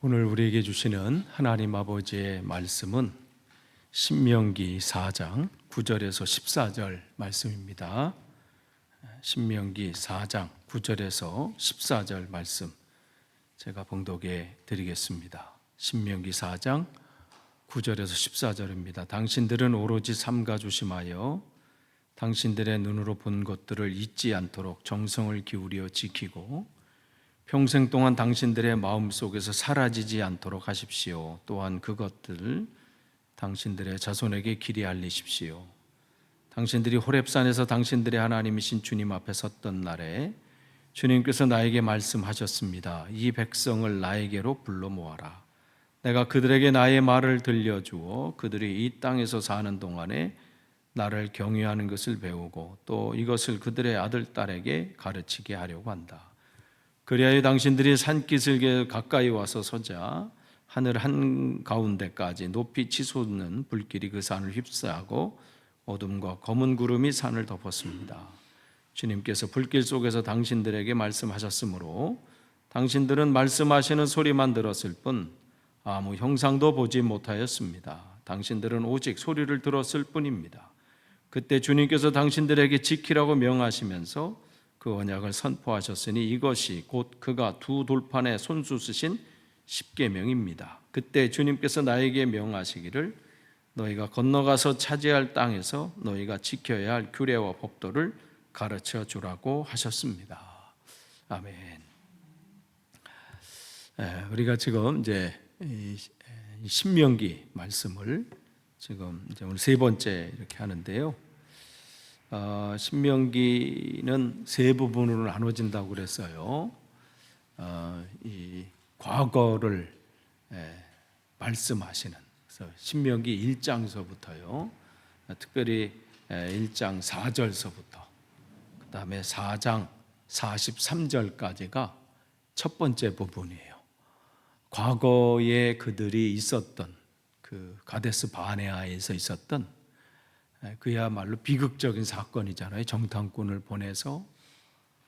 오늘 우리에게 주시는 하나님 아버지의 말씀은 신명기 4장 9절에서 14절 말씀입니다. 신명기 4장 9절에서 14절 말씀 제가 봉독해 드리겠습니다. 신명기 4장 9절에서 14절입니다. 당신들은 오로지 삼가 조심하여 당신들의 눈으로 본 것들을 잊지 않도록 정성을 기울여 지키고 평생 동안 당신들의 마음속에서 사라지지 않도록 하십시오. 또한 그것들 당신들의 자손에게 길이 알리십시오. 당신들이 호렙산에서 당신들의 하나님이신 주님 앞에 섰던 날에 주님께서 나에게 말씀하셨습니다. 이 백성을 나에게로 불러 모아라. 내가 그들에게 나의 말을 들려주어 그들이 이 땅에서 사는 동안에 나를 경외하는 것을 배우고 또 이것을 그들의 아들, 딸에게 가르치게 하려고 한다. 그리하여 당신들이 산기슭에 가까이 와서 서자 하늘 한가운데까지 높이 치솟는 불길이 그 산을 휩싸고 어둠과 검은 구름이 산을 덮었습니다. 주님께서 불길 속에서 당신들에게 말씀하셨으므로 당신들은 말씀하시는 소리만 들었을 뿐 아무 형상도 보지 못하였습니다. 당신들은 오직 소리를 들었을 뿐입니다. 그때 주님께서 당신들에게 지키라고 명하시면서 그 언약을 선포하셨으니 이것이 곧 그가 두 돌판에 손수 쓰신 십계명입니다. 그때 주님께서 나에게 명하시기를 너희가 건너가서 차지할 땅에서 너희가 지켜야 할 규례와 법도를 가르쳐 주라고 하셨습니다. 아멘. 우리가 지금 이제 신명기 말씀을 지금 이제 오늘 세 번째 이렇게 하는데요. 신명기는 세 부분으로 나눠진다고 그랬어요. 이 과거를 말씀하시는, 그래서 신명기 1장서부터요. 특별히 1장 4절서부터 그 다음에 4장 43절까지가 첫 번째 부분이에요. 과거에 그들이 있었던 그 가데스 바네아에서 있었던 그야말로 비극적인 사건이잖아요. 정탐꾼을 보내서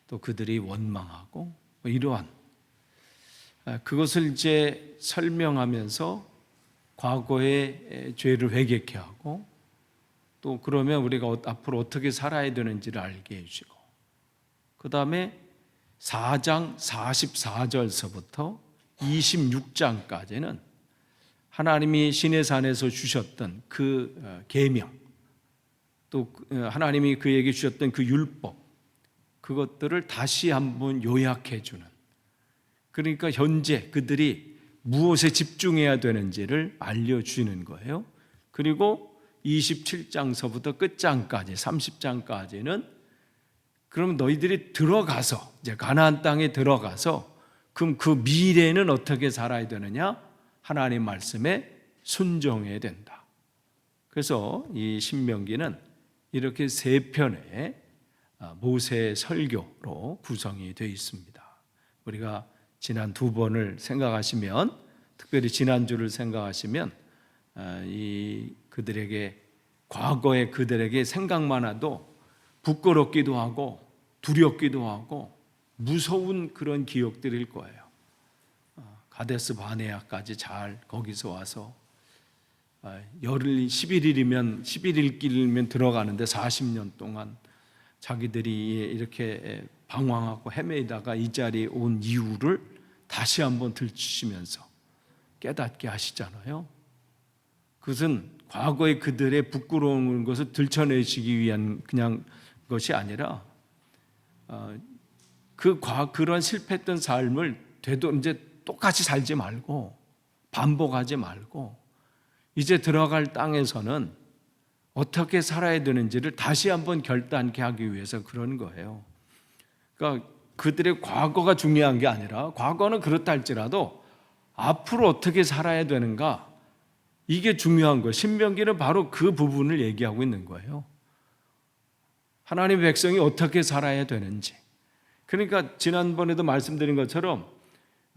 또 그들이 원망하고 이러한 그것을 이제 설명하면서 과거의 죄를 회개케 하고 또 그러면 우리가 앞으로 어떻게 살아야 되는지를 알게 해주시고 그 다음에 4장 44절서부터 26장까지는 하나님이 시내산에서 주셨던 그 계명 또 하나님이 그에게 주셨던 그 율법 그것들을 다시 한번 요약해 주는, 그러니까 현재 그들이 무엇에 집중해야 되는지를 알려주는 거예요. 그리고 27장서부터 끝장까지 30장까지는 그럼 너희들이 들어가서 이제 가나안 땅에 들어가서 그럼 그 미래는 어떻게 살아야 되느냐? 하나님 말씀에 순종해야 된다. 그래서 이 신명기는 이렇게 세 편의 모세 설교로 구성이 되어 있습니다. 우리가 지난 두 번을 생각하시면, 특별히 지난주를 생각하시면 이 그들에게 과거의 그들에게 생각만 해도 부끄럽기도 하고 두렵기도 하고 무서운 그런 기억들일 거예요. 가데스 바네아까지 잘 거기서 와서 열흘 11일이면 들어가는데 40년 동안 자기들이 이렇게 방황하고 헤매다가 이 자리에 온 이유를 다시 한번 들추시면서 깨닫게 하시잖아요. 그것은 과거의 그들의 부끄러운 것을 들춰내시기 위한 그냥 것이 아니라 그런 실패했던 삶을 이제 똑같이 살지 말고 반복하지 말고 이제 들어갈 땅에서는 어떻게 살아야 되는지를 다시 한번 결단케 하기 위해서 그런 거예요. 그러니까 그들의 과거가 중요한 게 아니라 과거는 그렇다 할지라도 앞으로 어떻게 살아야 되는가 이게 중요한 거예요. 신명기는 바로 그 부분을 얘기하고 있는 거예요. 하나님의 백성이 어떻게 살아야 되는지. 그러니까 지난번에도 말씀드린 것처럼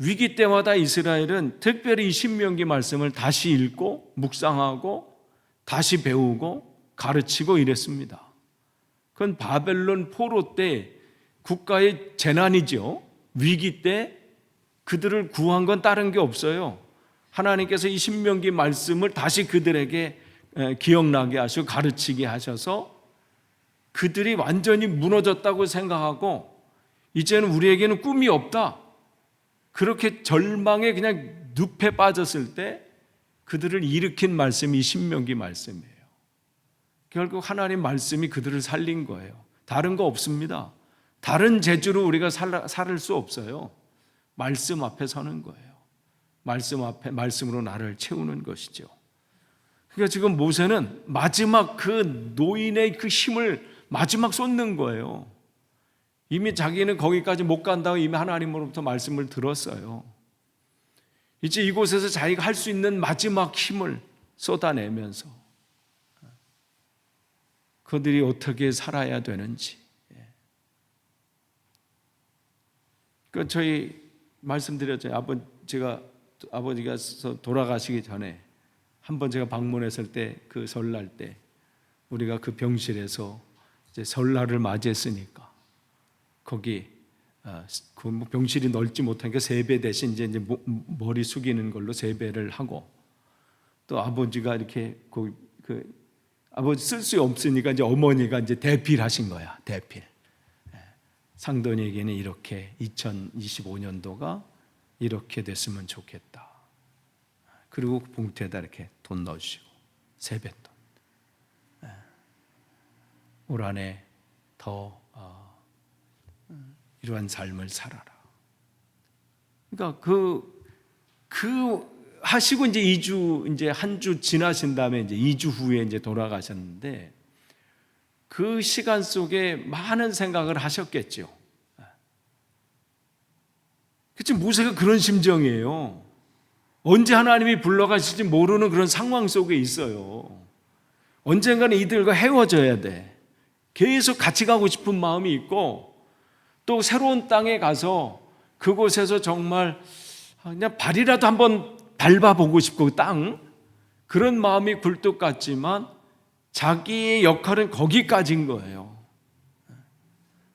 위기 때마다 이스라엘은 특별히 이 신명기 말씀을 다시 읽고 묵상하고 다시 배우고 가르치고 이랬습니다. 그건 바벨론 포로 때 국가의 재난이죠. 위기 때 그들을 구한 건 다른 게 없어요. 하나님께서 이 신명기 말씀을 다시 그들에게 기억나게 하시고 가르치게 하셔서 그들이 완전히 무너졌다고 생각하고 이제는 우리에게는 꿈이 없다, 그렇게 절망에 그냥 늪에 빠졌을 때 그들을 일으킨 말씀이 이 신명기 말씀이에요. 결국 하나님 말씀이 그들을 살린 거예요. 다른 거 없습니다. 다른 재주로 우리가 살 수 없어요. 말씀 앞에 서는 거예요. 말씀 앞에, 말씀으로 나를 채우는 것이죠. 그러니까 지금 모세는 마지막 그 노인의 그 힘을 마지막 쏟는 거예요. 이미 자기는 거기까지 못 간다고 이미 하나님으로부터 말씀을 들었어요. 이제 이곳에서 자기가 할 수 있는 마지막 힘을 쏟아내면서 그들이 어떻게 살아야 되는지. 그 저희 말씀드렸잖아요. 아버지가 돌아가시기 전에 한번 제가 방문했을 때, 그 설날 때 우리가 그 병실에서 이제 설날을 맞이했으니까 거기 그 병실이 넓지 못하니까 세배 대신 이제 머리 숙이는 걸로 세배를 하고, 또 아버지가 이렇게 아버지 쓸 수 없으니까 이제 어머니가 이제 대필하신 거야. 대필. 상돈에게는 이렇게 2025년도가 이렇게 됐으면 좋겠다. 그리고 봉투에다 이렇게 돈 넣으시고, 세뱃돈. 올 한해 더 이러한 삶을 살아라. 그러니까 하시고 이제 2주, 이제 한 주 지나신 다음에 이제 2주 후에 이제 돌아가셨는데, 그 시간 속에 많은 생각을 하셨겠죠. 그치, 모세가 그런 심정이에요. 언제 하나님이 불러가실지 모르는 그런 상황 속에 있어요. 언젠가는 이들과 헤어져야 돼. 계속 같이 가고 싶은 마음이 있고, 또 새로운 땅에 가서 그곳에서 정말 그냥 발이라도 한번 밟아보고 싶고, 그런 마음이 굴뚝 같지만 자기의 역할은 거기까지인 거예요.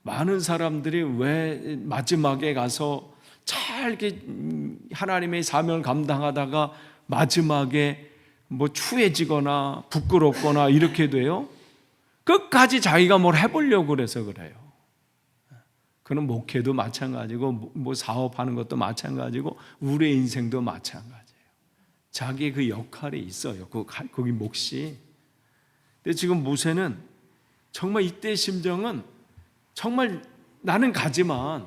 많은 사람들이 왜 마지막에 가서 잘 이렇게 하나님의 사명을 감당하다가 마지막에 뭐 추해지거나 부끄럽거나 이렇게 돼요? 끝까지 자기가 뭘 해보려고 그래서 그래요. 그는 목회도 마찬가지고 뭐 사업하는 것도 마찬가지고 우리의 인생도 마찬가지예요. 자기의 그 역할이 있어요. 거기 몫이. 근데 지금 모세는 정말 이때의 심정은 정말 나는 가지만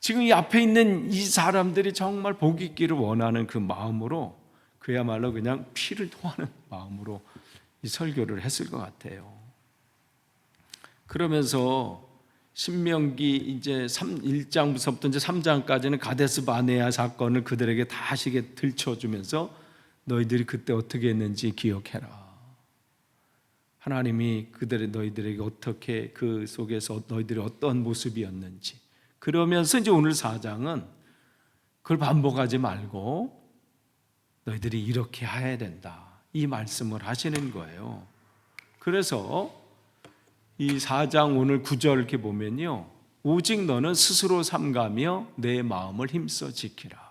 지금 이 앞에 있는 이 사람들이 정말 복 있기를 원하는 그 마음으로, 그야말로 그냥 피를 토하는 마음으로 이 설교를 했을 것 같아요. 그러면서 신명기 이제 1장부터 이제 3장까지는 가데스 바네아 사건을 그들에게 다시 들춰주면서 너희들이 그때 어떻게 했는지 기억해라. 하나님이 너희들에게 어떻게 그 속에서 너희들이 어떤 모습이었는지. 그러면서 이제 오늘 4장은 그걸 반복하지 말고 너희들이 이렇게 해야 된다, 이 말씀을 하시는 거예요. 그래서 이 4장 오늘 9절 이렇게 보면요, 오직 너는 스스로 삼가며 내 마음을 힘써 지키라.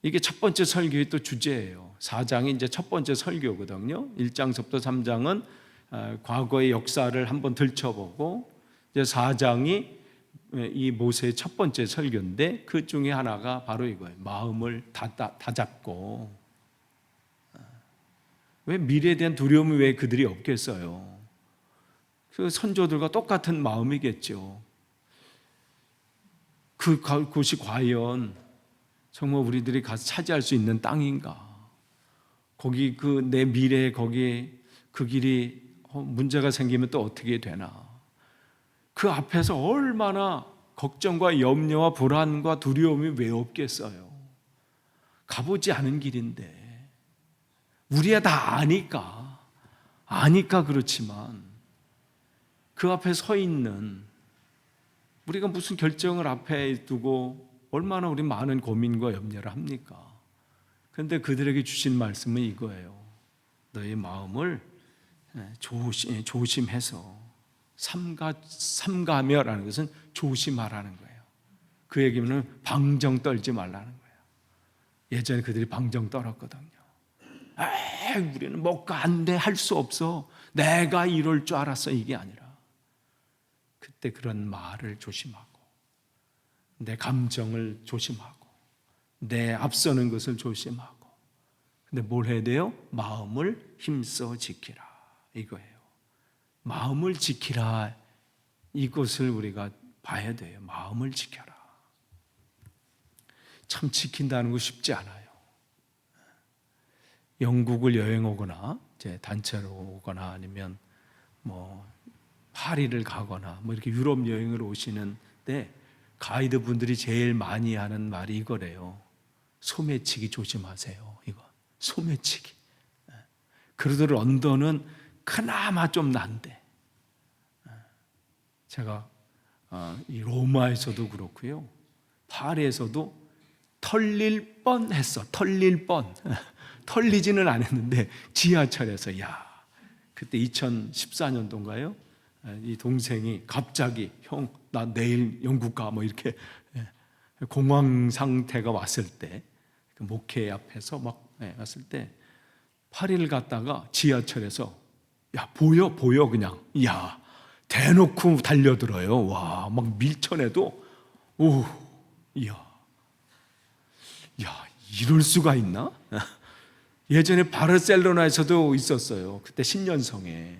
이게 첫 번째 설교의 또 주제예요. 4장이 이제 첫 번째 설교거든요. 1장부터 3장은 과거의 역사를 한번 들춰보고, 이제 4장이 이 모세의 첫 번째 설교인데, 그 중에 하나가 바로 이거예요. 마음을 다잡고. 왜 미래에 대한 두려움이 왜 그들이 없겠어요? 그 선조들과 똑같은 마음이겠죠. 그곳이 과연 정말 우리들이 가서 차지할 수 있는 땅인가? 거기 내 미래에 거기에 그 길이 문제가 생기면 또 어떻게 되나? 그 앞에서 얼마나 걱정과 염려와 불안과 두려움이 왜 없겠어요? 가보지 않은 길인데 우리야 다 아니까 그렇지만 그 앞에 서 있는 우리가 무슨 결정을 앞에 두고 얼마나 우리 많은 고민과 염려를 합니까? 그런데 그들에게 주신 말씀은 이거예요. 너의 마음을 조심해서 삼가며라는 것은 조심하라는 거예요. 그 얘기는 방정 떨지 말라는 거예요. 예전에 그들이 방정 떨었거든요. 우리는 뭐가 안 돼, 할 수 없어, 내가 이럴 줄 알았어, 이게 아니라 그때 그런 말을 조심하고 내 감정을 조심하고 내 앞서는 것을 조심하고, 근데 뭘 해야 돼요? 마음을 힘써 지키라, 이거예요. 마음을 지키라, 이것을 우리가 봐야 돼요. 마음을 지켜라. 참 지킨다는 거 쉽지 않아요. 영국을 여행 오거나 이제 단체로 오거나 아니면 뭐 파리를 가거나 뭐 이렇게 유럽 여행을 오시는데 가이드 분들이 제일 많이 하는 말이 이거래요. 소매치기 조심하세요. 이거 소매치기. 그러들 런던은 그나마 좀 난데, 제가 이 로마에서도 그렇고요, 파리에서도 털릴 뻔했어. 털릴 뻔. 털리지는 않았는데 지하철에서, 그때 2014년도인가요? 이 동생이 갑자기 형, 나 내일 영국 가, 뭐 이렇게 공황 상태가 왔을 때, 그 목회 앞에서 막 왔을 때 파리를 갔다가 지하철에서 보여 그냥 대놓고 달려들어요. 와, 막 밀천에도 이럴 수가 있나? 예전에 바르셀로나에서도 있었어요. 그때 신년성에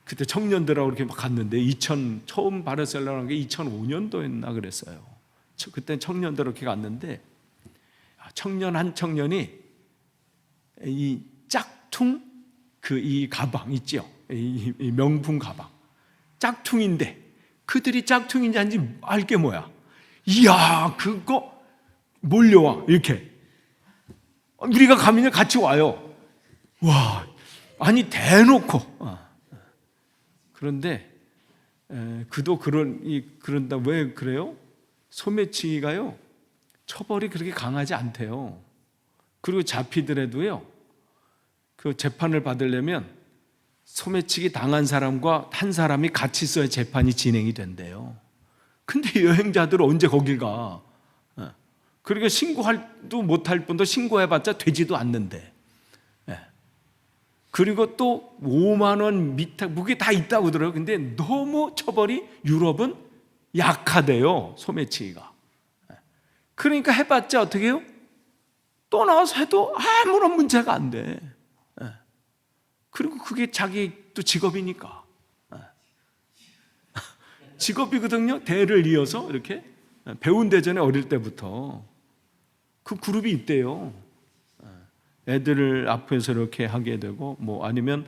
그때 청년들하고 이렇게 막 갔는데 처음 바르셀로나 간 게 2005년도였나 그랬어요. 그때 청년들 이렇게 갔는데 청년 한 청년이 이 짝퉁 이 가방 있죠. 이 명품 가방 짝퉁인데 그들이 짝퉁인지 아닌지 알게 뭐야. 그거 몰려와 이렇게. 우리가 가면 같이 와요. 와, 아니 대놓고. 그런데 그도 그런다. 왜 그래요? 소매치기가요, 처벌이 그렇게 강하지 않대요. 그리고 잡히더라도요, 그 재판을 받으려면 소매치기 당한 사람과 한 사람이 같이 있어야 재판이 진행이 된대요. 근데 여행자들은 언제 거길 가? 그러니까 신고도 못할 뿐더 신고해봤자 되지도 않는데, 그리고 또 5만 원 밑에 무게 다 있다고 들어요. 근데 너무 처벌이 유럽은 약하대요, 소매치기가. 그러니까 해봤자 어떻게 해요? 또 나와서 해도 아무런 문제가 안 돼. 그리고 그게 자기 또 직업이니까. 직업이거든요. 대를 이어서 이렇게 배운 대전에 어릴 때부터 그 그룹이 있대요. 애들을 앞에서 이렇게 하게 되고, 뭐 아니면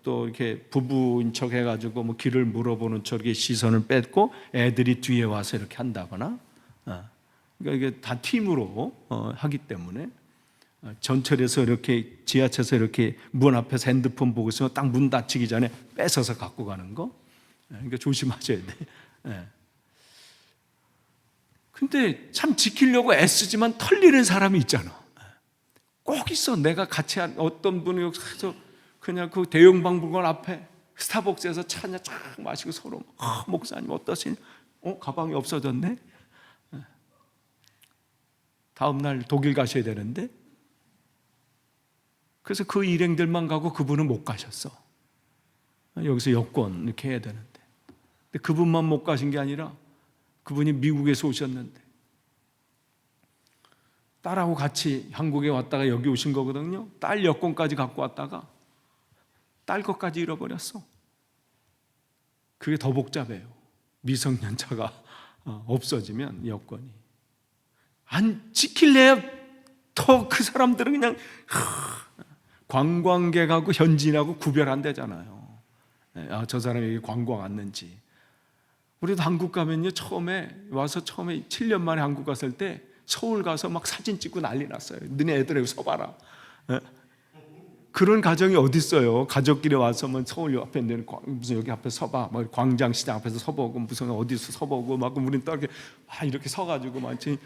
또 이렇게 부부인 척 해가지고 뭐 길을 물어보는 척에 시선을 뺏고 애들이 뒤에 와서 이렇게 한다거나, 그러니까 이게 다 팀으로 하기 때문에 전철에서 이렇게 지하철에서 이렇게 문 앞에서 핸드폰 보고 있으면 딱 문 닫히기 전에 뺏어서 갖고 가는 거, 그러니까 조심하셔야 돼. 근데 참 지키려고 애쓰지만 털리는 사람이 있잖아. 꼭 있어. 내가 같이 한 어떤 분이 여기서 그냥 그 대형박물관 앞에 스타벅스에서 차 한잔 쫙 마시고 서로 목사님 어떠시니? 가방이 없어졌네. 다음 날 독일 가셔야 되는데, 그래서 그 일행들만 가고 그분은 못 가셨어. 여기서 여권 이렇게 해야 되는데, 근데 그분만 못 가신 게 아니라 그분이 미국에서 오셨는데 딸하고 같이 한국에 왔다가 여기 오신 거거든요. 딸 여권까지 갖고 왔다가 딸 것까지 잃어버렸어. 그게 더 복잡해요. 미성년자가 없어지면 여권이 안 지킬래야 더 그 사람들은 그냥 관광객하고 현지인하고 구별 안 되잖아요. 저 사람이 여기 관광 왔는지. 우리도 한국 가면요, 처음에 7년 만에 한국 갔을 때 서울 가서 막 사진 찍고 난리 났어요. 너네 애들 여기 서봐라. 그런 가정이 어디 있어요? 가족끼리 와서 뭐 서울 앞에 있는 무슨 여기 앞에 서봐, 뭐 광장시장 앞에서 서보고 무슨 어디서 서보고 막 우리는 딱 이렇게 서가지고 마치.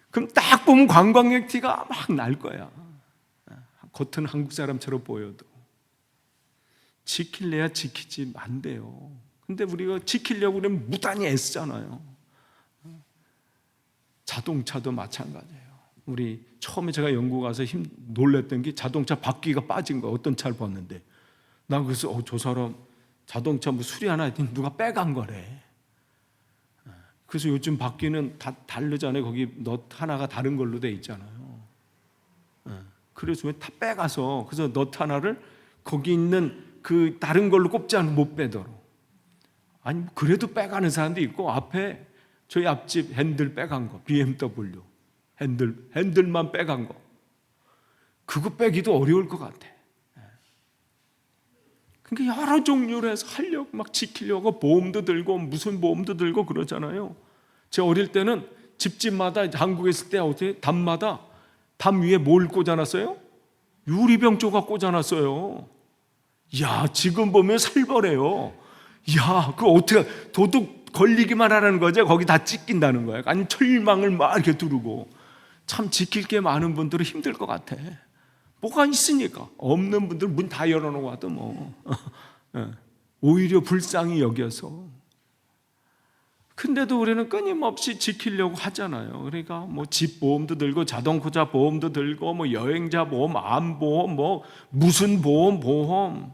그럼 딱 보면 관광객 티가 막 날 거야. 겉은 한국 사람처럼 보여도 지킬래야 지키지 안 돼요. 근데 우리가 지키려고 그러면 무단히 애쓰잖아요. 자동차도 마찬가지예요. 우리 처음에 제가 영국 가서 놀랬던 게 자동차 바퀴가 빠진 거예요. 어떤 차를 봤는데 나 그래서 저 사람 자동차 뭐 수리하나 했더니 누가 빼간 거래. 그래서 요즘 바퀴는 다 다르잖아요. 거기 넛 하나가 다른 걸로 돼 있잖아요. 그래서 왜 다 빼가서 그래서 넛 하나를 거기 있는 그 다른 걸로 꼽지 않으면 못 빼도록. 아니 그래도 빼가는 사람도 있고 앞에 저희 앞집 핸들 빼간 거 BMW 핸들만 빼간 거 그거 빼기도 어려울 것 같아. 그러니까 여러 종류로 해서 하려고 막 지키려고 보험도 들고 무슨 보험도 들고 그러잖아요. 제가 어릴 때는 집집마다 한국에 있을 때 어떻게 담마다 담 위에 뭘 꽂아놨어요? 유리병 조각 꽂아놨어요. 야 지금 보면 살벌해요. 야 그거 어떻게 도둑 걸리기만 하라는 거죠? 거기 다 찢긴다는 거예요. 아니 철망을 막 이렇게 두르고 참 지킬 게 많은 분들은 힘들 것 같아. 뭐가 있으니까 없는 분들은 문 다 열어놓고 와도 뭐 오히려 불쌍히 여겨서 근데도 우리는 끊임없이 지키려고 하잖아요. 그러니까 뭐 집 보험도 들고 자동차 보험도 들고 뭐 여행자 보험, 암보험, 뭐 무슨 보험.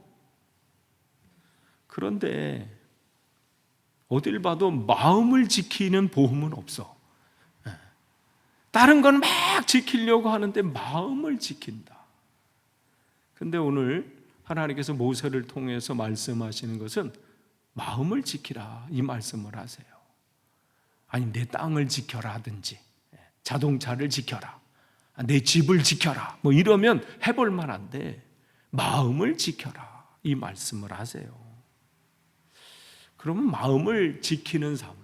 그런데 어딜 봐도 마음을 지키는 보험은 없어. 다른 건 막 지키려고 하는데 마음을 지킨다. 근데 오늘 하나님께서 모세를 통해서 말씀하시는 것은 마음을 지키라 이 말씀을 하세요. 아니 내 땅을 지켜라 하든지 자동차를 지켜라 내 집을 지켜라 뭐 이러면 해볼 만한데 마음을 지켜라 이 말씀을 하세요. 그러면 마음을 지키는 삶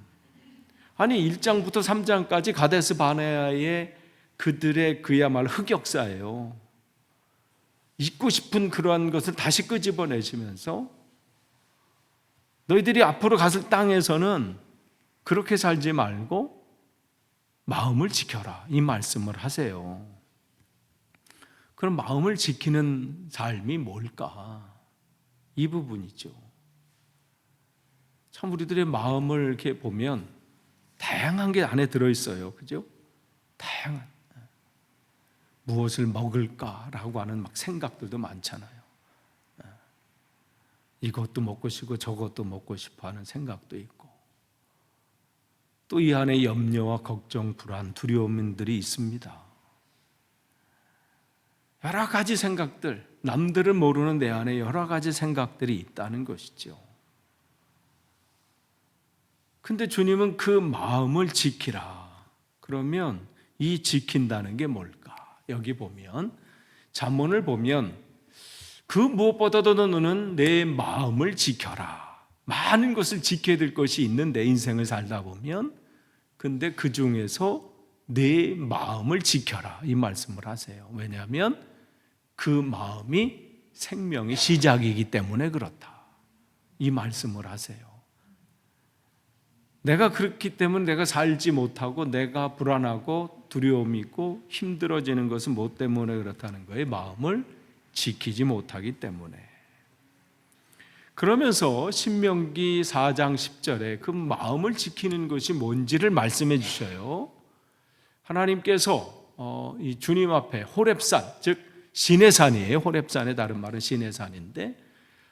아니 1장부터 3장까지 가데스 바네아의 그들의 그야말로 흑역사예요. 잊고 싶은 그러한 것을 다시 끄집어내시면서 너희들이 앞으로 갔을 땅에서는 그렇게 살지 말고 마음을 지켜라 이 말씀을 하세요. 그럼 마음을 지키는 삶이 뭘까? 이 부분이죠. 참 우리들의 마음을 이렇게 보면 다양한 게 안에 들어있어요. 그죠? 다양한 무엇을 먹을까라고 하는 막 생각들도 많잖아요. 이것도 먹고 싶고 저것도 먹고 싶어 하는 생각도 있고 또 이 안에 염려와 걱정, 불안, 두려움들이 있습니다. 여러 가지 생각들, 남들은 모르는 내 안에 여러 가지 생각들이 있다는 것이죠. 근데 주님은 그 마음을 지키라. 그러면 이 지킨다는 게 뭘까? 여기 보면 잠언을 보면 그 무엇보다도 너는 내 마음을 지켜라. 많은 것을 지켜야 될 것이 있는데 인생을 살다 보면 근데 그 중에서 내 마음을 지켜라 이 말씀을 하세요. 왜냐하면 그 마음이 생명의 시작이기 때문에 그렇다 이 말씀을 하세요. 내가 그렇기 때문에 내가 살지 못하고 내가 불안하고 두려움이 있고 힘들어지는 것은 뭐 때문에 그렇다는 거예요? 마음을 지키지 못하기 때문에. 그러면서 신명기 4장 10절에 그 마음을 지키는 것이 뭔지를 말씀해 주셔요. 하나님께서 이 주님 앞에 호렙산, 즉 시내산이에요. 호렙산의 다른 말은 시내산인데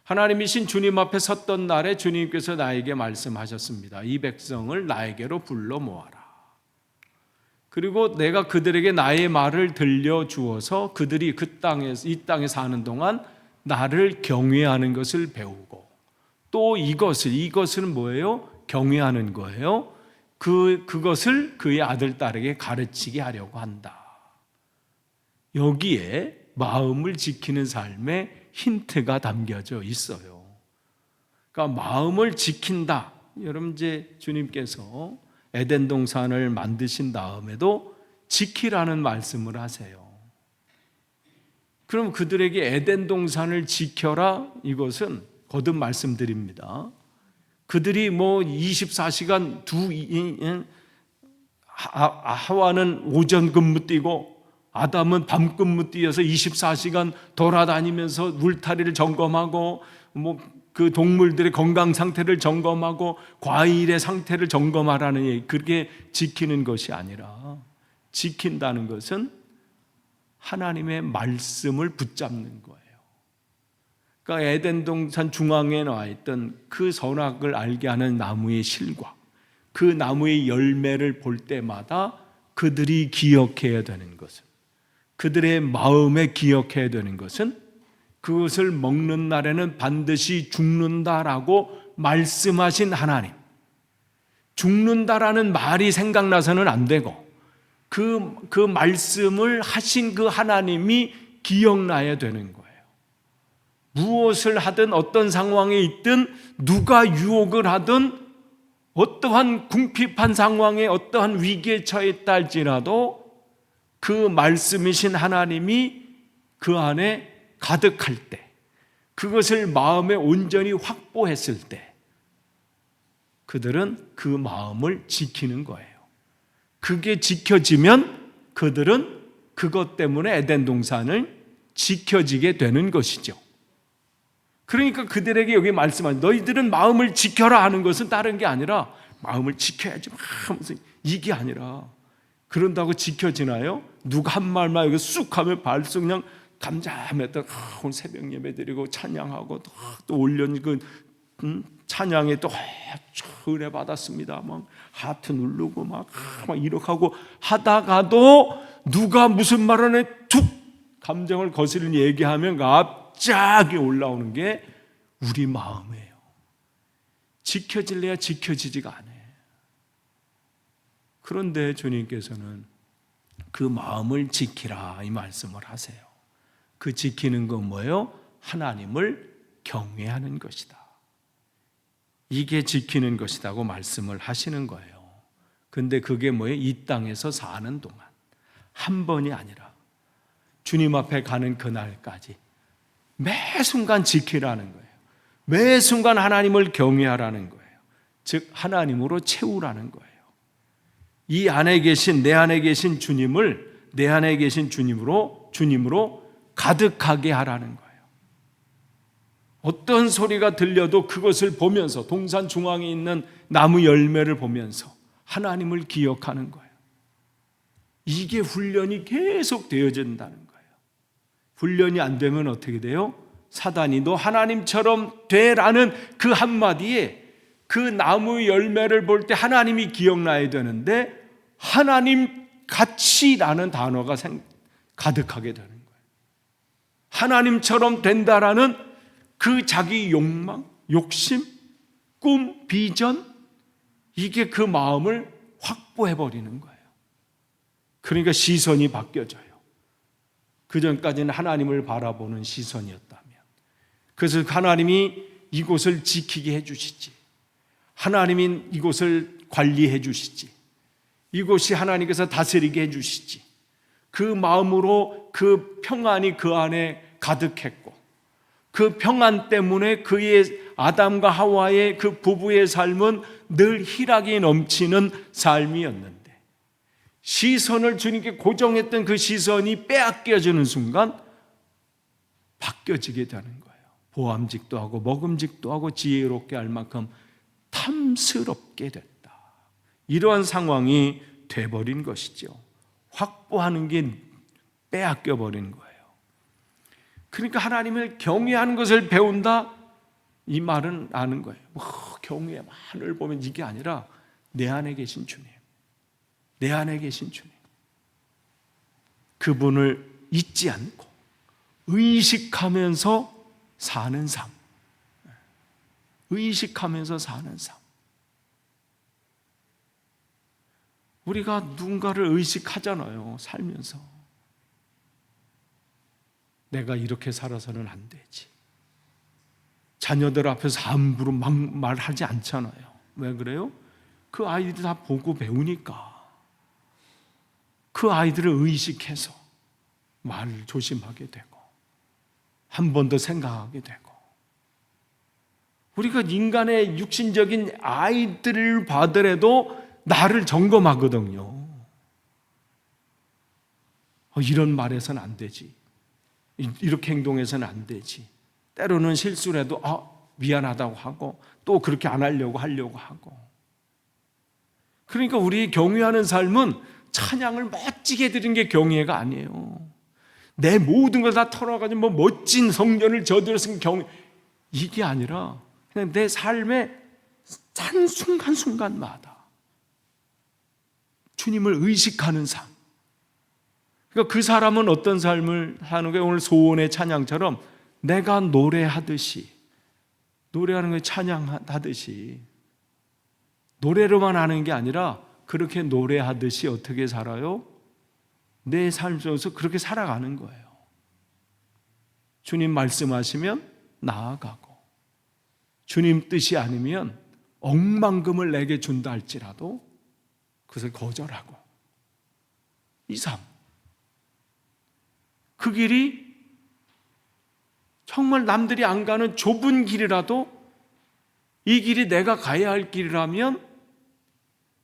하나님이신 주님 앞에 섰던 날에 주님께서 나에게 말씀하셨습니다. 이 백성을 나에게로 불러 모아라. 그리고 내가 그들에게 나의 말을 들려주어서 그들이 이 땅에 사는 동안 나를 경외하는 것을 배우고 또 이것은 뭐예요? 경외하는 거예요. 그것을 그의 아들, 딸에게 가르치게 하려고 한다. 여기에 마음을 지키는 삶의 힌트가 담겨져 있어요. 그러니까 마음을 지킨다. 여러분 이제 주님께서 에덴 동산을 만드신 다음에도 지키라는 말씀을 하세요. 그럼 그들에게 에덴 동산을 지켜라 이것은 거듭 말씀드립니다. 그들이 뭐 24시간 하와는 오전 근무 뛰고 아담은 밤 근무 뛰어서 24시간 돌아다니면서 울타리를 점검하고 뭐 그 동물들의 건강 상태를 점검하고 과일의 상태를 점검하라는 얘기, 그렇게 지키는 것이 아니라 지킨다는 것은 하나님의 말씀을 붙잡는 거예요. 그러니까 에덴 동산 중앙에 나와 있던 그 선악을 알게 하는 나무의 실과 그 나무의 열매를 볼 때마다 그들이 기억해야 되는 것은, 그들의 마음에 기억해야 되는 것은 그것을 먹는 날에는 반드시 죽는다라고 말씀하신 하나님, 죽는다라는 말이 생각나서는 안 되고 그 말씀을 하신 그 하나님이 기억나야 되는 거예요. 무엇을 하든 어떤 상황에 있든 누가 유혹을 하든 어떠한 궁핍한 상황에 어떠한 위기에 처했다 할지라도 그 말씀이신 하나님이 그 안에 가득할 때, 그것을 마음에 온전히 확보했을 때 그들은 그 마음을 지키는 거예요. 그게 지켜지면 그들은 그것 때문에 에덴 동산을 지켜지게 되는 것이죠. 그러니까 그들에게 여기 말씀한 너희들은 마음을 지켜라 하는 것은 다른 게 아니라 마음을 지켜야지 무슨 이게 아니라, 그런다고 지켜지나요? 누가 한 말만 여기 쑥 하면 발쑥 그냥 감자매다 오늘 새벽 예배 드리고 찬양하고 또 올려진 그 찬양에 또 은혜 받았습니다 막 하트 누르고 막 이렇게 하고 하다가도 누가 무슨 말을 해 툭 감정을 거스르는 얘기하면 갑자기 올라오는 게 우리 마음이에요. 지켜질래야 지켜지지가 않아요. 그런데 주님께서는 그 마음을 지키라 이 말씀을 하세요. 그 지키는 건 뭐예요? 하나님을 경외하는 것이다. 이게 지키는 것이라고 말씀을 하시는 거예요. 근데 그게 뭐예요? 이 땅에서 사는 동안 한 번이 아니라 주님 앞에 가는 그날까지 매 순간 지키라는 거예요. 매 순간 하나님을 경외하라는 거예요. 즉 하나님으로 채우라는 거예요. 이 안에 계신, 내 안에 계신 주님을 내 안에 계신 주님으로 가득하게 하라는 거예요. 어떤 소리가 들려도 그것을 보면서 동산 중앙에 있는 나무 열매를 보면서 하나님을 기억하는 거예요. 이게 훈련이 계속 되어진다는 거예요. 훈련이 안 되면 어떻게 돼요? 사단이 너 하나님처럼 되라는 그 한마디에 그 나무 열매를 볼 때 하나님이 기억나야 되는데 하나님 같이라는 단어가 가득하게 되는 거예요. 하나님처럼 된다라는 그 자기 욕망, 욕심, 꿈, 비전, 이게 그 마음을 확보해버리는 거예요. 그러니까 시선이 바뀌어져요. 그전까지는 하나님을 바라보는 시선이었다면, 그래서 하나님이 이곳을 지키게 해주시지, 하나님이 이곳을 관리해 주시지, 이곳이 하나님께서 다스리게 해주시지, 그 마음으로 그 평안이 그 안에 가득했고 그 평안 때문에 그의 아담과 하와의 그 부부의 삶은 늘 희락이 넘치는 삶이었는데 시선을 주님께 고정했던 그 시선이 빼앗겨지는 순간 바뀌어지게 되는 거예요. 보암직도 하고 먹음직도 하고 지혜롭게 할 만큼 탐스럽게 됐다. 이러한 상황이 돼버린 것이죠. 확보하는 게 빼앗겨 버린 거예요. 그러니까 하나님을 경외하는 것을 배운다 이 말은 아는 거예요. 경외만을 보면 이게 아니라 내 안에 계신 주님, 내 안에 계신 주님, 그분을 잊지 않고 의식하면서 사는 삶, 의식하면서 사는 삶. 우리가 누군가를 의식하잖아요. 살면서 내가 이렇게 살아서는 안 되지. 자녀들 앞에서 함부로 막 말하지 않잖아요. 왜 그래요? 그 아이들이 다 보고 배우니까. 그 아이들을 의식해서 말을 조심하게 되고 한 번 더 생각하게 되고. 우리가 인간의 육신적인 아이들을 봐더라도 나를 점검하거든요. 이런 말해서는 안 되지, 이렇게 행동해서는 안 되지. 때로는 실수를 해도 미안하다고 하고 또 그렇게 안 하려고 하고. 그러니까 우리 경외하는 삶은 찬양을 멋지게 드리는 게 경외가 아니에요. 내 모든 걸 다 털어가지고 뭐 멋진 성전을 저들었으면 경외, 이게 아니라 그냥 내 삶의 한 순간순간마다 주님을 의식하는 삶. 그러니까 그 사람은 어떤 삶을 사는 거예요? 오늘 소원의 찬양처럼 내가 노래하듯이, 노래하는 걸 찬양하듯이, 노래로만 하는 게 아니라 그렇게 노래하듯이 어떻게 살아요? 내 삶 속에서 그렇게 살아가는 거예요. 주님 말씀하시면 나아가고, 주님 뜻이 아니면 억만금을 내게 준다 할지라도 그것을 거절하고, 이 삶, 그 길이 정말 남들이 안 가는 좁은 길이라도 이 길이 내가 가야 할 길이라면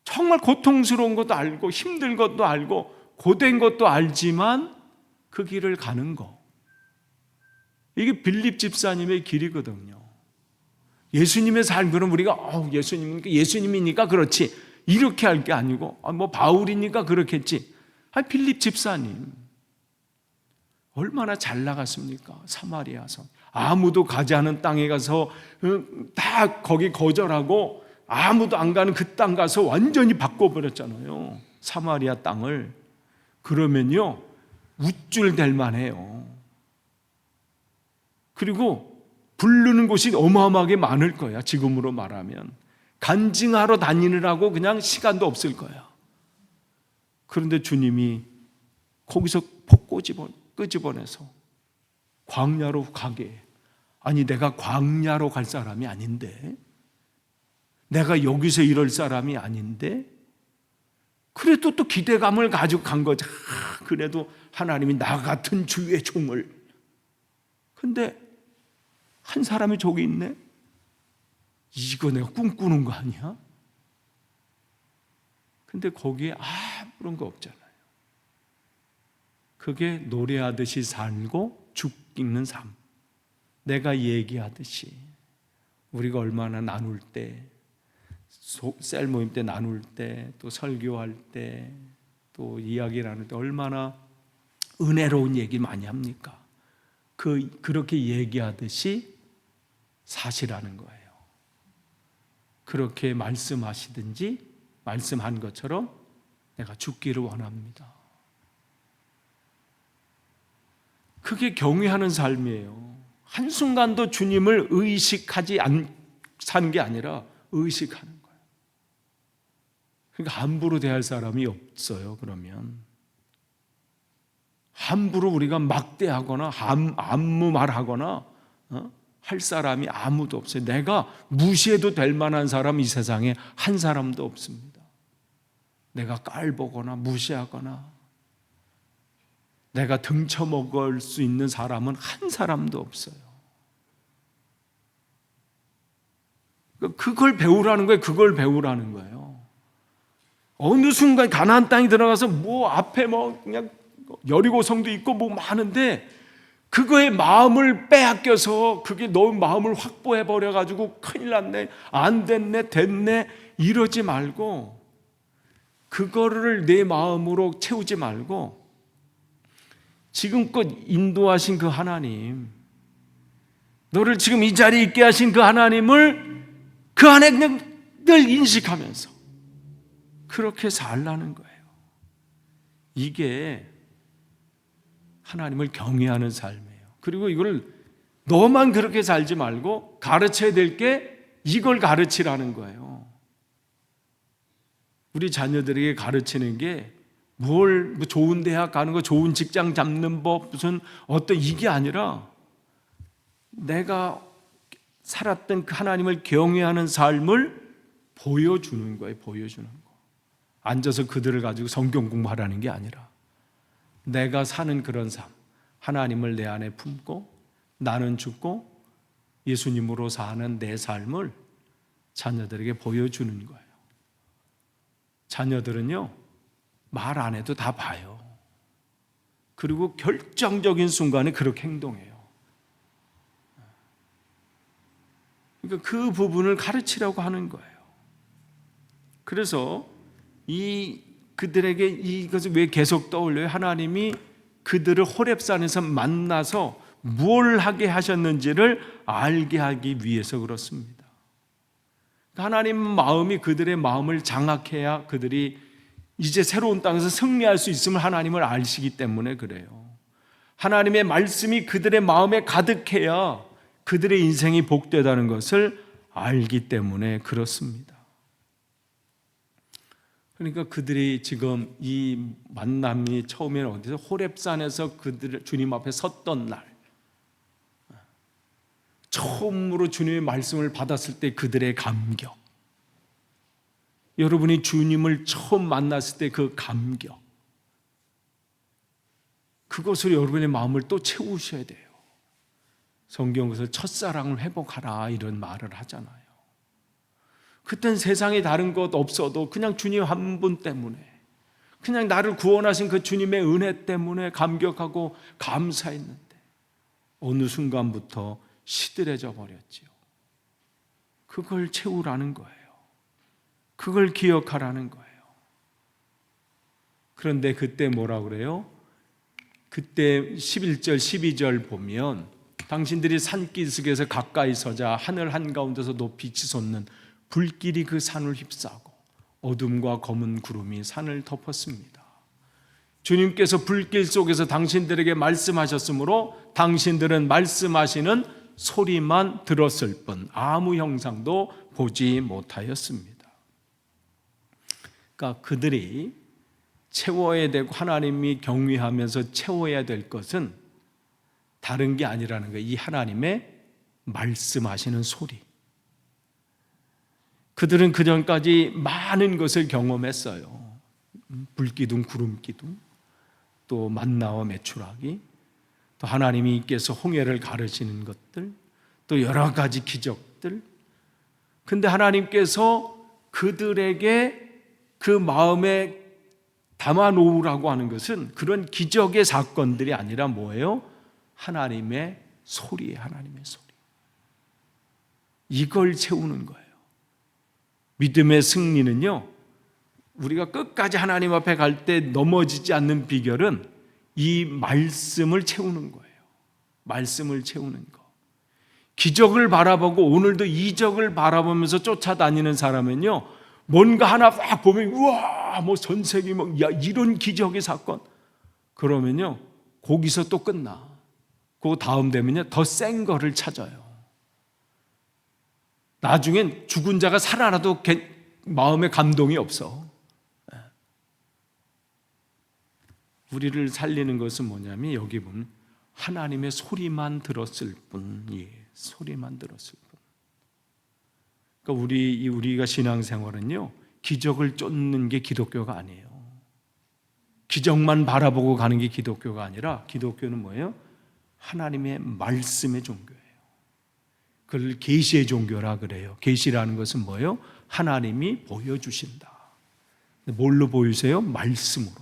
정말 고통스러운 것도 알고 힘든 것도 알고 고된 것도 알지만 그 길을 가는 거, 이게 빌립 집사님의 길이거든요. 예수님의 삶은 우리가 예수님이니까 그렇지 이렇게 할 게 아니고 뭐 바울이니까 그렇겠지. 빌립 집사님 얼마나 잘 나갔습니까? 사마리아성, 아무도 가지 않은 땅에 가서 다 거기 거절하고 아무도 안 가는 그 땅 가서 완전히 바꿔버렸잖아요, 사마리아 땅을. 그러면요 우쭐댈 만해요. 그리고 부르는 곳이 어마어마하게 많을 거야. 지금으로 말하면 간증하러 다니느라고 그냥 시간도 없을 거야. 그런데 주님이 거기서 폭 끄집어내서 광야로 가게. 아니 내가 광야로 갈 사람이 아닌데, 내가 여기서 이럴 사람이 아닌데, 그래도 또 기대감을 가지고 간 거죠. 그래도 하나님이 나 같은 주의 종을. 근데 한 사람이 저기 있네? 이거 내가 꿈꾸는 거 아니야? 근데 거기에 아무런 거 없잖아요. 그게 노래하듯이 살고 죽이는 삶. 내가 얘기하듯이 우리가 얼마나 나눌 때, 셀 모임 때 나눌 때, 또 설교할 때, 또 이야기 나눌 때 얼마나 은혜로운 얘기 많이 합니까? 그렇게 얘기하듯이 사시라는 거예요. 그렇게 말씀하시든지 말씀한 것처럼 내가 죽기를 원합니다. 그게 경외하는 삶이에요. 한순간도 주님을 의식하지 사는 게 아니라 의식하는 거예요. 그러니까 함부로 대할 사람이 없어요. 그러면 함부로 우리가 막대하거나 아무 말하거나 할 사람이 아무도 없어요. 내가 무시해도 될 만한 사람이 이 세상에 한 사람도 없습니다. 내가 깔보거나 무시하거나 내가 등쳐먹을 수 있는 사람은 한 사람도 없어요. 그걸 배우라는 거예요. 그걸 배우라는 거예요. 어느 순간 가나안 땅에 들어가서 뭐 앞에 뭐 그냥 여리고성도 있고 뭐 많은데 그거에 마음을 빼앗겨서 그게 너 마음을 확보해 버려 가지고 큰일 났네, 안 됐네, 됐네 이러지 말고, 그거를 내 마음으로 채우지 말고 지금껏 인도하신 그 하나님, 너를 지금 이 자리에 있게 하신 그 하나님을 그 안에 그냥 늘 인식하면서 그렇게 살라는 거예요. 이게 하나님을 경외하는 삶이에요. 그리고 이걸 너만 그렇게 살지 말고 가르쳐야 될 게 이걸 가르치라는 거예요. 우리 자녀들에게 가르치는 게 뭐 좋은 대학 가는 거, 좋은 직장 잡는 법, 무슨 어떤 이게 아니라 내가 살았던 그 하나님을 경외하는 삶을 보여주는 거예요. 보여주는 거. 앉아서 그들을 가지고 성경 공부하라는 게 아니라 내가 사는 그런 삶, 하나님을 내 안에 품고 나는 죽고 예수님으로 사는 내 삶을 자녀들에게 보여주는 거예요. 자녀들은요 말 안 해도 다 봐요. 그리고 결정적인 순간에 그렇게 행동해요. 그러니까 그 부분을 가르치라고 하는 거예요. 그래서 그들에게 이것을 왜 계속 떠올려요? 하나님이 그들을 호렙산에서 만나서 뭘 하게 하셨는지를 알게 하기 위해서 그렇습니다. 하나님 마음이 그들의 마음을 장악해야 그들이 이제 새로운 땅에서 승리할 수 있음을 하나님을 아시기 때문에 그래요. 하나님의 말씀이 그들의 마음에 가득해야 그들의 인생이 복되다는 것을 알기 때문에 그렇습니다. 그러니까 그들이 지금 이 만남이 처음에는 어디서 호렙산에서 그들 주님 앞에 섰던 날, 처음으로 주님의 말씀을 받았을 때 그들의 감격, 여러분이 주님을 처음 만났을 때 그 감격, 그것으로 여러분의 마음을 또 채우셔야 돼요. 성경에서 첫사랑을 회복하라 이런 말을 하잖아요. 그땐 세상에 다른 것 없어도 그냥 주님 한 분 때문에, 그냥 나를 구원하신 그 주님의 은혜 때문에 감격하고 감사했는데 어느 순간부터 시들해져 버렸지요. 그걸 채우라는 거예요. 그걸 기억하라는 거예요. 그런데 그때 뭐라 그래요? 그때 11절 12절 보면 당신들이 산기슭에서 가까이 서자 하늘 한가운데서 높이 치솟는 불길이 그 산을 휩싸고 어둠과 검은 구름이 산을 덮었습니다. 주님께서 불길 속에서 당신들에게 말씀하셨으므로 당신들은 말씀하시는 소리만 들었을 뿐 아무 형상도 보지 못하였습니다. 그러니까 그들이 채워야 되고 하나님이 경외하면서 채워야 될 것은 다른 게 아니라는 거예요. 이 하나님의 말씀하시는 소리. 그들은 그전까지 많은 것을 경험했어요. 불기둥, 구름기둥, 또 만나와 메추라기, 또 하나님께서 홍해를 가르시는 것들, 또 여러 가지 기적들. 근데 하나님께서 그들에게 그 마음에 담아놓으라고 하는 것은 그런 기적의 사건들이 아니라 뭐예요? 하나님의 소리예요. 하나님의 소리. 이걸 채우는 거예요. 믿음의 승리는요, 우리가 끝까지 하나님 앞에 갈 때 넘어지지 않는 비결은 이 말씀을 채우는 거예요. 말씀을 채우는 거. 기적을 바라보고 오늘도 이적을 바라보면서 쫓아다니는 사람은요, 뭔가 하나 딱 보면 우와, 뭐 전 세계 뭐 야, 이런 기적의 사건. 그러면요, 거기서 또 끝나. 그 다음 되면요, 더 센 거를 찾아요. 나중엔 죽은 자가 살아나도 마음에 감동이 없어. 우리를 살리는 것은 뭐냐면 여기 보면 하나님의 소리만 들었을 뿐이에요. 소리만 들었을 뿐. 그러니까 우리가 신앙생활은요, 기적을 쫓는 게 기독교가 아니에요. 기적만 바라보고 가는 게 기독교가 아니라 기독교는 뭐예요? 하나님의 말씀의 종교예요. 그걸 계시의 종교라 그래요. 계시라는 것은 뭐예요? 하나님이 보여주신다. 뭘로 보이세요? 말씀으로.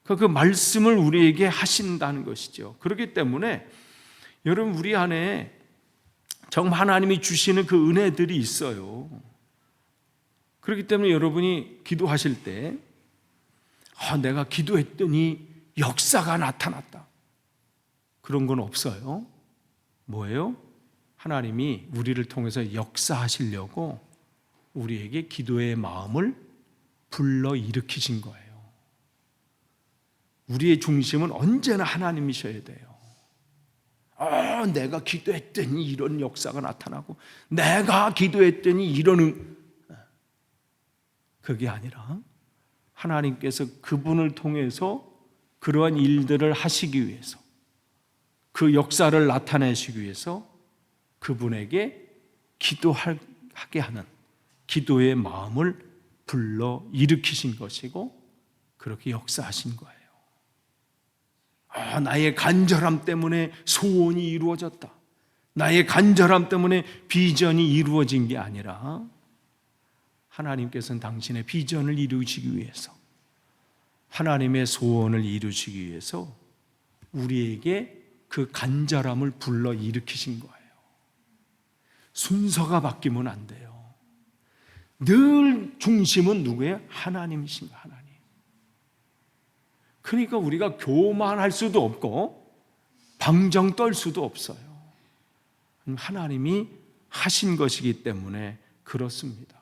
그 말씀을 우리에게 하신다는 것이죠. 그렇기 때문에 여러분, 우리 안에 정말 하나님이 주시는 그 은혜들이 있어요. 그렇기 때문에 여러분이 기도하실 때 내가 기도했더니 역사가 나타났다, 그런 건 없어요. 뭐예요? 하나님이 우리를 통해서 역사하시려고 우리에게 기도의 마음을 불러일으키신 거예요. 우리의 중심은 언제나 하나님이셔야 돼요. 내가 기도했더니 이런 역사가 나타나고 내가 기도했더니 이런, 그게 아니라 하나님께서 그분을 통해서 그러한 일들을 하시기 위해서, 그 역사를 나타내시기 위해서 그분에게 기도하게 하는 기도의 마음을 불러 일으키신 것이고 그렇게 역사하신 거예요. 나의 간절함 때문에 소원이 이루어졌다, 나의 간절함 때문에 비전이 이루어진 게 아니라 하나님께서는 당신의 비전을 이루시기 위해서, 하나님의 소원을 이루시기 위해서 우리에게 그 간절함을 불러 일으키신 거예요. 순서가 바뀌면 안 돼요. 늘 중심은 누구예요? 하나님이신 거예요. 하나님. 그러니까 우리가 교만할 수도 없고 방정 떨 수도 없어요. 하나님이 하신 것이기 때문에 그렇습니다.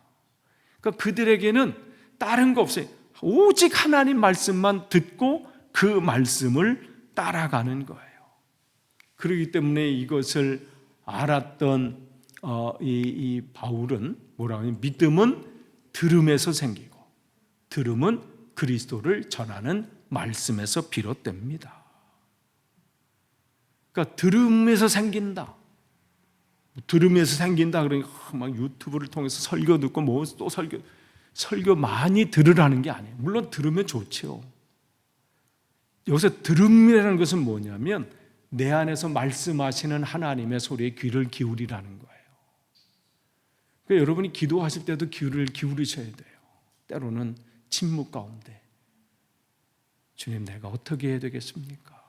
그러니까 그들에게는 다른 거 없어요. 오직 하나님 말씀만 듣고 그 말씀을 따라가는 거예요. 그렇기 때문에 이것을 알았던 이 바울은 뭐라고 하냐면 믿음은 들음에서 생기고 들음은 그리스도를 전하는 말씀에서 비롯됩니다. 그러니까 들음에서 생긴다. 들음에서 생긴다 그러니까 막 유튜브를 통해서 설교 듣고 뭐 또 설교 많이 들으라는 게 아니에요. 물론 들으면 좋죠. 여기서 들음이라는 것은 뭐냐면 내 안에서 말씀하시는 하나님의 소리에 귀를 기울이라는 거예요. 그러니까 여러분이 기도하실 때도 귀를 기울이셔야 돼요. 때로는 침묵 가운데 주님 내가 어떻게 해야 되겠습니까?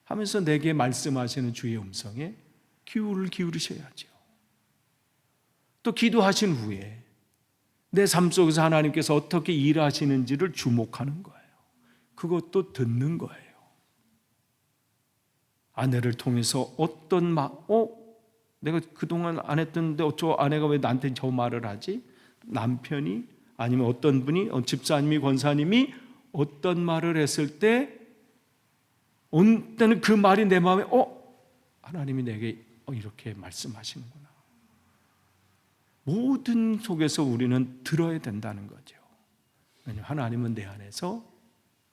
하면서 내게 말씀하시는 주의 음성에 귀를 기울이셔야죠. 또 기도하신 후에 내 삶 속에서 하나님께서 어떻게 일하시는지를 주목하는 거예요. 그것도 듣는 거예요. 아내를 통해서 어떤 내가 그동안 안 했던데 저 아내가 왜 나한테 저 말을 하지? 남편이 아니면 어떤 분이 집사님이 권사님이 어떤 말을 했을 때 어느 때는 그 말이 내 마음에 하나님이 내게 이렇게 말씀하시는구나. 모든 속에서 우리는 들어야 된다는 거죠. 왜냐하면 하나님은 내 안에서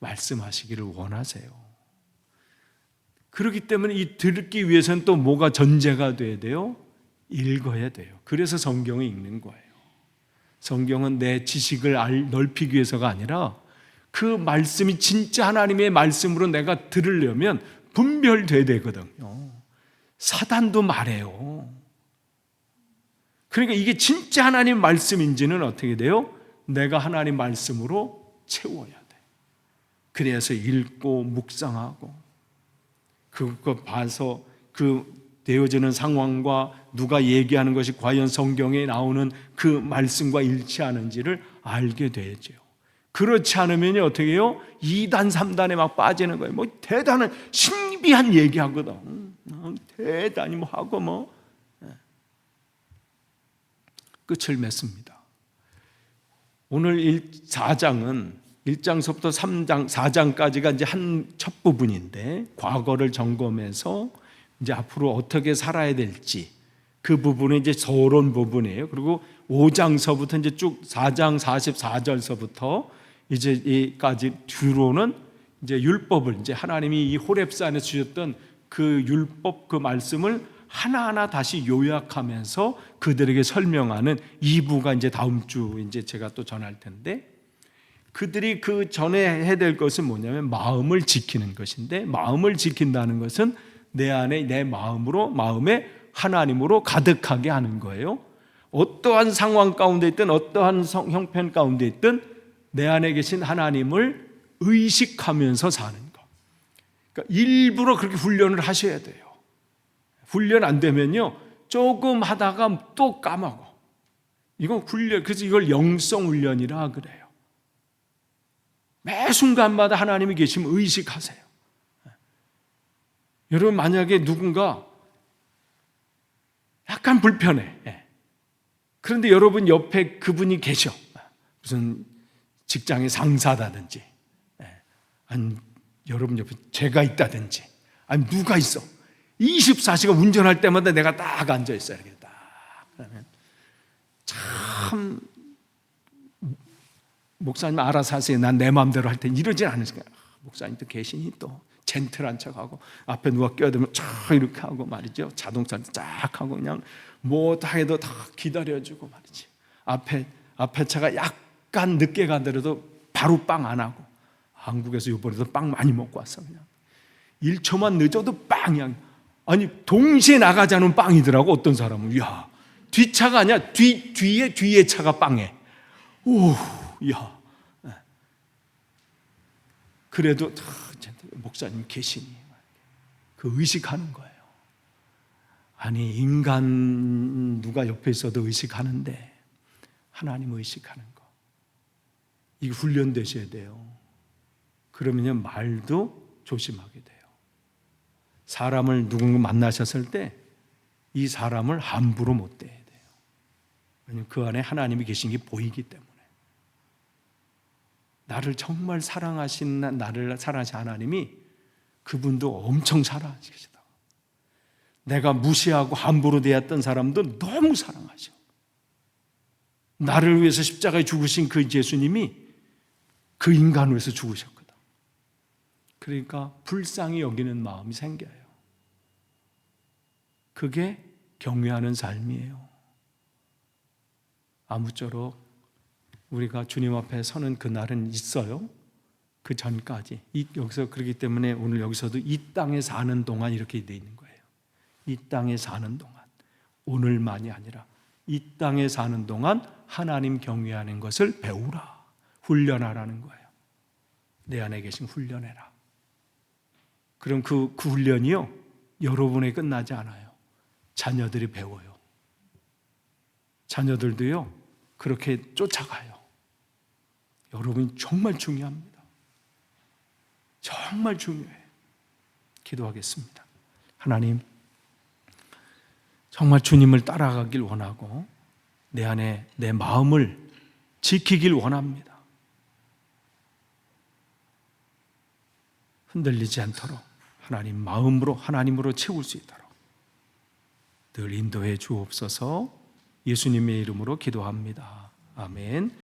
말씀하시기를 원하세요. 그렇기 때문에 이 듣기 위해서는 또 뭐가 전제가 돼야 돼요? 읽어야 돼요. 그래서 성경을 읽는 거예요. 성경은 내 지식을 넓히기 위해서가 아니라 그 말씀이 진짜 하나님의 말씀으로 내가 들으려면 분별돼야 되거든요. 사단도 말해요. 그러니까 이게 진짜 하나님 말씀인지는 어떻게 돼요? 내가 하나님 말씀으로 채워야 돼. 그래서 읽고 묵상하고 그거 봐서 그 되어지는 상황과 누가 얘기하는 것이 과연 성경에 나오는 그 말씀과 일치하는지를 알게 되죠. 그렇지 않으면 어떻게 해요? 2단, 3단에 막 빠지는 거예요. 뭐 대단한 신비한 얘기하거든. 대단히 뭐 하고 뭐 끝을 맺습니다. 오늘 4장은 1장서부터 3장, 4장까지가 이제 한 첫 부분인데 과거를 점검해서 이제 앞으로 어떻게 살아야 될지 그 부분은 이제 서론 부분이에요. 그리고 5장서부터 이제 쭉 4장 44절서부터 이제 이까지 주로는 이제 율법을 이제 하나님이 이 호렙산에 주셨던 그 율법 그 말씀을 하나하나 다시 요약하면서 그들에게 설명하는 2부가 이제 다음 주 이제 제가 또 전할 텐데 그들이 그 전에 해야 될 것은 뭐냐면 마음을 지키는 것인데 마음을 지킨다는 것은 내 안에 내 마음에 하나님으로 가득하게 하는 거예요. 어떠한 상황 가운데 있든 어떠한 형편 가운데 있든 내 안에 계신 하나님을 의식하면서 사는 것. 그러니까 일부러 그렇게 훈련을 하셔야 돼요. 훈련 안 되면요 조금 하다가 또 까먹어. 이건 훈련, 그래서 이걸 영성 훈련이라 그래요. 매 순간마다 하나님이 계시면 의식하세요. 여러분 만약에 누군가 약간 불편해. 그런데 여러분 옆에 그분이 계셔. 무슨 직장의 상사다든지 아니 여러분 옆에 제가 있다든지 아니 누가 있어. 24시간 운전할 때마다 내가 딱 앉아 있어요. 이렇게 딱. 그러면 참 목사님 알아서 하세요. 난 내 마음대로 할 테니 이러진 않으니까 목사님도 계시니 또 젠틀한 척하고 앞에 누가 껴들면 쫙 이렇게 하고 말이죠. 자동차를 쫙 하고 그냥 뭐 다 해도 다 기다려주고 말이지. 앞에 차가 약간 늦게 가더라도 바로 빵 안 하고 한국에서 이번에도 빵 많이 먹고 왔어. 그냥 1초만 늦어도 빵이야. 아니 동시에 나가자는 빵이더라고. 어떤 사람은 야 뒷차가 아니야. 뒤에 차가 빵해. 오, 야. 그래도 목사님 계시니 그 의식하는 거예요. 아니, 인간 누가 옆에 있어도 의식하는데 하나님 의식하는 거, 이게 훈련되셔야 돼요. 그러면요, 말도 조심하게 돼요. 사람을 누군가 만나셨을 때 이 사람을 함부로 못 대해야 돼요. 왜냐하면 그 안에 하나님이 계신 게 보이기 때문에. 나를 정말 사랑하신, 나를 사랑하신 하나님이 그분도 엄청 사랑하시다. 내가 무시하고 함부로 대했던 사람도 너무 사랑하셔. 나를 위해서 십자가에 죽으신 그 예수님이 그 인간을 위해서 죽으셨거든. 그러니까 불쌍히 여기는 마음이 생겨요. 그게 경외하는 삶이에요. 아무쪼록 우리가 주님 앞에 서는 그날은 있어요. 그 전까지. 여기서 그렇기 때문에 오늘 여기서도 이 땅에 사는 동안 이렇게 되어 있는 거예요. 이 땅에 사는 동안. 오늘만이 아니라 이 땅에 사는 동안 하나님 경외하는 것을 배우라. 훈련하라는 거예요. 내 안에 계신 훈련해라. 그럼 그 훈련이요, 여러분에 끝나지 않아요. 자녀들이 배워요. 자녀들도요, 그렇게 쫓아가요. 여러분이 정말 중요합니다. 정말 중요해요. 기도하겠습니다. 하나님, 정말 주님을 따라가길 원하고 내 안에 내 마음을 지키길 원합니다. 흔들리지 않도록 하나님 마음으로, 하나님으로 채울 수 있도록 늘 인도해 주옵소서. 예수님의 이름으로 기도합니다. 아멘.